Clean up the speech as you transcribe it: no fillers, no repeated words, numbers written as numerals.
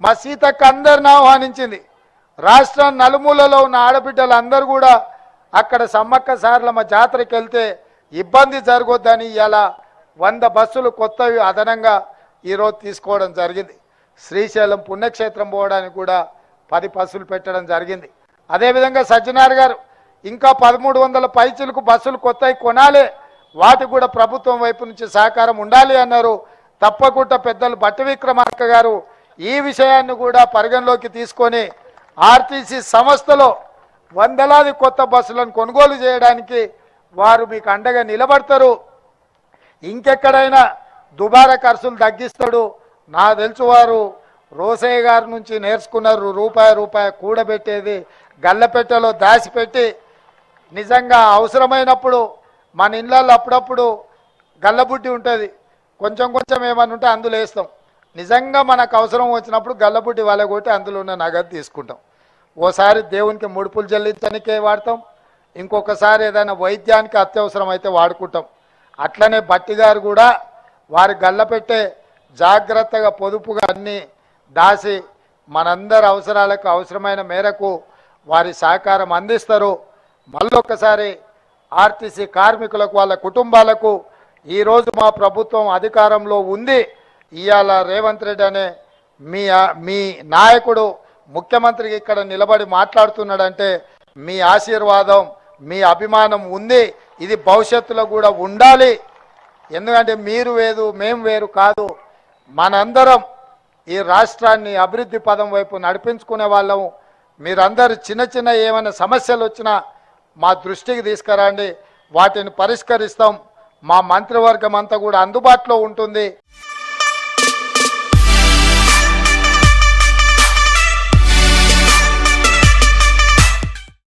మా సీతక్క అందరిని ఆహ్వానించింది. రాష్ట్రం నలుమూలలో ఉన్న ఆడబిడ్డలందరూ కూడా అక్కడ సమ్మక్క సారలమ్మ జాతరకి వెళ్తే ఇబ్బంది జరగొద్దని ఇలా 100 బస్సులు కొత్తవి అదనంగా ఈరోజు తీసుకోవడం జరిగింది. శ్రీశైలం పుణ్యక్షేత్రం పోవడానికి కూడా 10 బస్సులు పెట్టడం జరిగింది. అదేవిధంగా సజ్జనార్ గారు ఇంకా 1300 పైచిలకు బస్సులు కొత్తవి కొనాలి, వాటికి కూడా ప్రభుత్వం వైపు నుంచి సహకారం ఉండాలి అన్నారు. తప్పకుండా పెద్దలు బట్టి విక్రమార్క గారు ఈ విషయాన్ని కూడా పరిగణలోకి తీసుకొని ఆర్టీసీ సంస్థలో వందలాది కొత్త బస్సులను కొనుగోలు చేయడానికి వారు మీకు అండగా నిలబడతారు. ఇంకెక్కడైనా దుబారా ఖర్చులు తగ్గిస్తాడు. నా తెలుసు వారు రోసయ్య గారి నుంచి నేర్చుకున్నారు. రూపాయి కూడబెట్టేది గల్లపెట్టెలో దాచిపెట్టి నిజంగా అవసరమైనప్పుడు మన ఇళ్ళల్లో అప్పుడప్పుడు గల్లబుడ్డి ఉంటుంది, కొంచెం ఏమన్నా ఉంటే అందులో వేస్తాం. నిజంగా మనకు అవసరం వచ్చినప్పుడు గల్లబుడ్డి వాళ్ళకొట్టి అందులో ఉన్న నగదు తీసుకుంటాం. ఓసారి దేవునికి ముడుపులు చెల్లించడానికే వాడతాం, ఇంకొకసారి ఏదైనా వైద్యానికి అత్యవసరం అయితే వాడుకుంటాం. అట్లనే బట్టి గారు కూడా వారి గల్లపెట్టే జాగ్రత్తగా పొదుపుగా అన్నీ దాసి మనందరి అవసరాలకు అవసరమైన మేరకు వారి సహకారం అందిస్తారు. మళ్ళొక్కసారి ఆర్టీసీ కార్మికులకు వాళ్ళ కుటుంబాలకు ఈరోజు మా ప్రభుత్వం అధికారంలో ఉంది. ఇవాళ రేవంత్ రెడ్డి అనే మీ నాయకుడు ముఖ్యమంత్రికి ఇక్కడ నిలబడి మాట్లాడుతున్నాడంటే మీ ఆశీర్వాదం మీ అభిమానం ఉంది. ఇది భవిష్యత్తులో కూడా ఉండాలి. ఎందుకంటే మీరు వేరు మేము వేరు కాదు, మనందరం ఈ రాష్ట్రాన్ని అభివృద్ధి పదం వైపు నడిపించుకునే వాళ్ళం. మీరందరూ చిన్న ఏమైనా సమస్యలు వచ్చినా మా దృష్టికి తీసుకురండి, వాటిని పరిష్కరిస్తాం. మా మంత్రివర్గం అంతా కూడా అందుబాటులో ఉంటుంది.